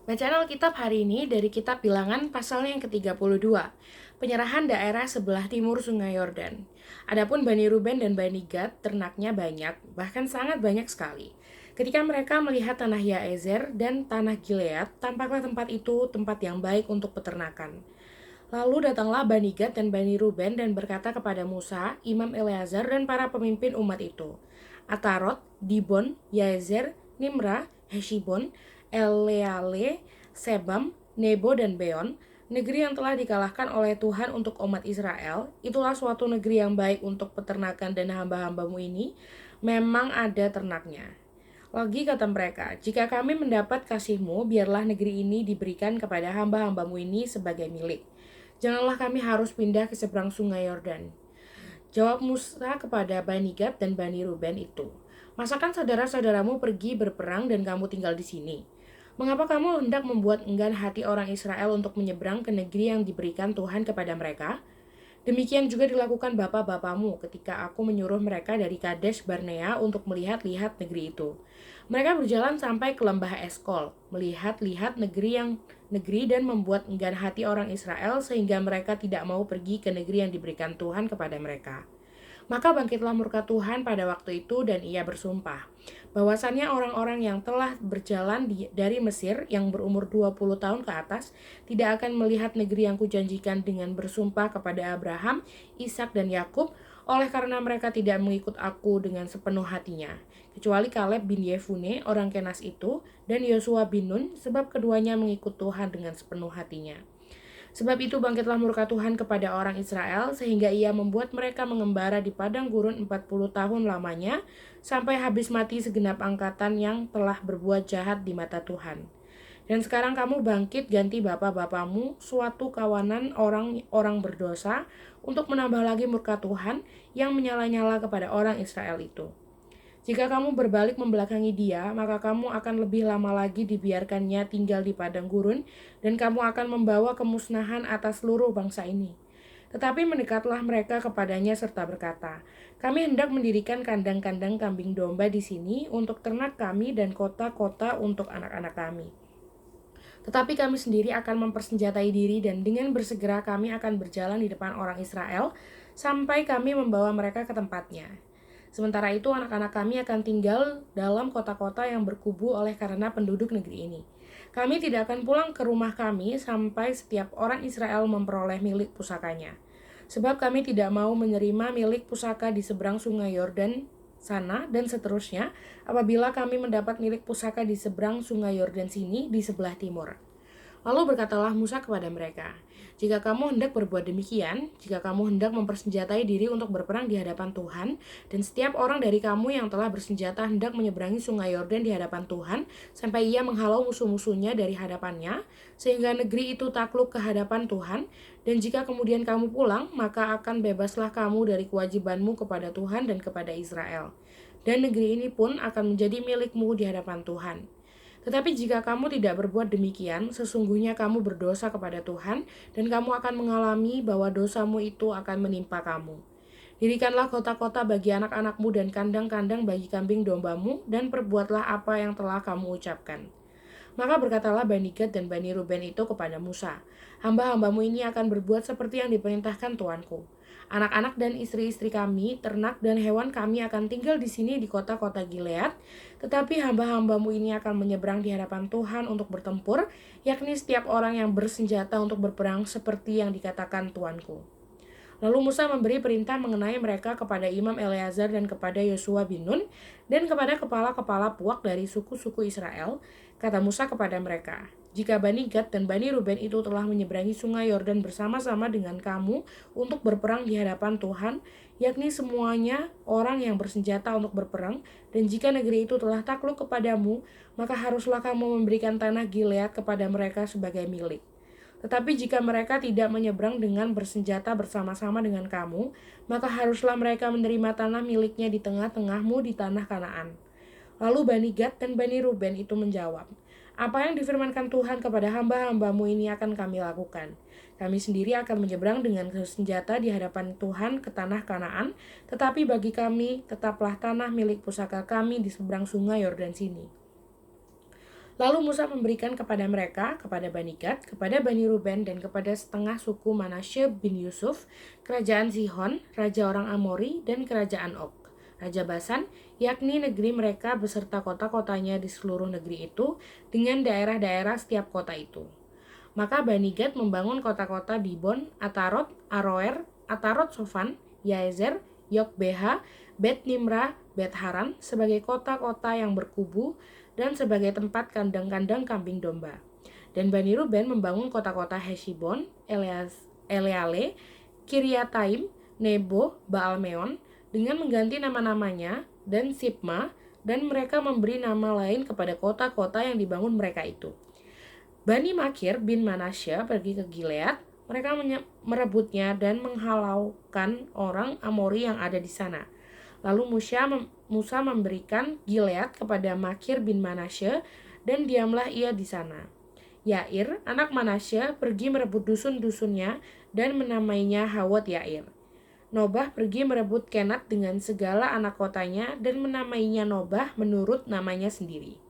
Bacaan Alkitab hari ini dari kitab Bilangan pasal yang ke-32, penyerahan daerah sebelah timur Sungai Yordan. Adapun Bani Ruben dan Bani Gad, ternaknya banyak, bahkan sangat banyak sekali. Ketika mereka melihat tanah Yaezer dan tanah Gilead, tampaklah tempat itu tempat yang baik untuk peternakan. Lalu datanglah Bani Gad dan Bani Ruben dan berkata kepada Musa, Imam Eleazar dan para pemimpin umat itu, Atarot, Dibon, Yaezer, Nimra, Heshibon, Eleale, Sebam, Nebo dan Beon, negeri yang telah dikalahkan oleh Tuhan untuk umat Israel, itulah suatu negeri yang baik untuk peternakan dan hamba-hambamu ini, memang ada ternaknya. Lagi kata mereka, jika kami mendapat kasih-Mu, biarlah negeri ini diberikan kepada hamba-hambamu ini sebagai milik. Janganlah kami harus pindah ke seberang sungai Yordan. Jawab Musa kepada Bani Gad dan Bani Ruben itu, masakan saudara-saudaramu pergi berperang dan kamu tinggal di sini? Mengapa kamu hendak membuat enggan hati orang Israel untuk menyeberang ke negeri yang diberikan Tuhan kepada mereka? Demikian juga dilakukan bapak-bapakmu ketika aku menyuruh mereka dari Kadesh Barnea untuk melihat-lihat negeri itu. Mereka berjalan sampai ke lembah Eskol, melihat-lihat negeri dan membuat enggan hati orang Israel sehingga mereka tidak mau pergi ke negeri yang diberikan Tuhan kepada mereka. Maka bangkitlah murka Tuhan pada waktu itu dan ia bersumpah bahwasannya orang-orang yang telah berjalan dari Mesir yang berumur 20 tahun ke atas tidak akan melihat negeri yang kujanjikan dengan bersumpah kepada Abraham, Ishak dan Yakub oleh karena mereka tidak mengikut aku dengan sepenuh hatinya. Kecuali Kaleb bin Yefune orang Kenas itu dan Yosua bin Nun sebab keduanya mengikut Tuhan dengan sepenuh hatinya. Sebab itu bangkitlah murka Tuhan kepada orang Israel sehingga ia membuat mereka mengembara di padang gurun 40 tahun lamanya sampai habis mati segenap angkatan yang telah berbuat jahat di mata Tuhan. Dan sekarang kamu bangkit ganti bapak-bapamu suatu kawanan orang-orang berdosa untuk menambah lagi murka Tuhan yang menyala-nyala kepada orang Israel itu. Jika kamu berbalik membelakangi dia, maka kamu akan lebih lama lagi dibiarkannya tinggal di padang gurun, dan kamu akan membawa kemusnahan atas seluruh bangsa ini. Tetapi mendekatlah mereka kepadanya serta berkata, kami hendak mendirikan kandang-kandang kambing domba di sini untuk ternak kami dan kota-kota untuk anak-anak kami. Tetapi kami sendiri akan mempersenjatai diri dan dengan bersegera kami akan berjalan di depan orang Israel sampai kami membawa mereka ke tempatnya. Sementara itu anak-anak kami akan tinggal dalam kota-kota yang berkubu oleh karena penduduk negeri ini. Kami tidak akan pulang ke rumah kami sampai setiap orang Israel memperoleh milik pusakanya. Sebab kami tidak mau menerima milik pusaka di seberang sungai Yordan sana dan seterusnya apabila kami mendapat milik pusaka di seberang sungai Yordan sini di sebelah timur. Lalu berkatalah Musa kepada mereka, jika kamu hendak berbuat demikian, jika kamu hendak mempersenjatai diri untuk berperang di hadapan Tuhan, dan setiap orang dari kamu yang telah bersenjata hendak menyeberangi sungai Yordan di hadapan Tuhan, sampai ia menghalau musuh-musuhnya dari hadapannya, sehingga negeri itu takluk ke hadapan Tuhan, dan jika kemudian kamu pulang, maka akan bebaslah kamu dari kewajibanmu kepada Tuhan dan kepada Israel. Dan negeri ini pun akan menjadi milikmu di hadapan Tuhan. Tetapi jika kamu tidak berbuat demikian, sesungguhnya kamu berdosa kepada Tuhan, dan kamu akan mengalami bahwa dosamu itu akan menimpa kamu. Dirikanlah kota-kota bagi anak-anakmu dan kandang-kandang bagi kambing dombamu, dan perbuatlah apa yang telah kamu ucapkan. Maka berkatalah Bani Gad dan Bani Ruben itu kepada Musa, hamba-hambamu ini akan berbuat seperti yang diperintahkan tuanku. Anak-anak dan istri-istri kami, ternak dan hewan kami akan tinggal di sini di kota-kota Gilead, tetapi hamba-hambamu ini akan menyeberang di hadapan Tuhan untuk bertempur, yakni setiap orang yang bersenjata untuk berperang seperti yang dikatakan tuanku. Lalu Musa memberi perintah mengenai mereka kepada Imam Eleazar dan kepada Yosua bin Nun dan kepada kepala-kepala puak dari suku-suku Israel. Kata Musa kepada mereka, jika Bani Gad dan Bani Ruben itu telah menyeberangi sungai Yordan bersama-sama dengan kamu untuk berperang di hadapan Tuhan, yakni semuanya orang yang bersenjata untuk berperang, dan jika negeri itu telah takluk kepadamu, maka haruslah kamu memberikan tanah Gilead kepada mereka sebagai milik. Tetapi jika mereka tidak menyeberang dengan bersenjata bersama-sama dengan kamu, maka haruslah mereka menerima tanah miliknya di tengah-tengahmu di tanah Kanaan. Lalu Bani Gad dan Bani Ruben itu menjawab, apa yang difirmankan Tuhan kepada hamba-hambamu ini akan kami lakukan. Kami sendiri akan menyeberang dengan senjata di hadapan Tuhan ke tanah Kanaan, tetapi bagi kami tetaplah tanah milik pusaka kami di seberang sungai Yordan sini. Lalu Musa memberikan kepada mereka, kepada Bani Gad, kepada Bani Ruben, dan kepada setengah suku Manasye bin Yusuf, kerajaan Sihon, raja orang Amori, dan kerajaan Og, raja Basan, yakni negeri mereka beserta kota-kotanya di seluruh negeri itu, dengan daerah-daerah setiap kota itu. Maka Bani Gad membangun kota-kota Dibon, Atarot, Aroer, Atarot Sofan, Yaezer, Yokbeha, Bet Nimra, Bet Haran sebagai kota-kota yang berkubu dan sebagai tempat kandang-kandang kambing domba. Dan Bani Ruben membangun kota-kota Heshibon, Eleale, Kiryataim, Nebo, Baalmeon dengan mengganti nama-namanya dan Sibma, dan mereka memberi nama lain kepada kota-kota yang dibangun mereka itu. Bani Makir bin Manasye pergi ke Gilead, mereka merebutnya dan menghalaukan orang Amori yang ada di sana. Lalu Musa memberikan Gilead kepada Makir bin Manasye, dan diamlah ia di sana. Yair, anak Manasye, pergi merebut dusun-dusunnya dan menamainya Hawot Yair. Nobah pergi merebut Kenat dengan segala anak kotanya dan menamainya Nobah menurut namanya sendiri.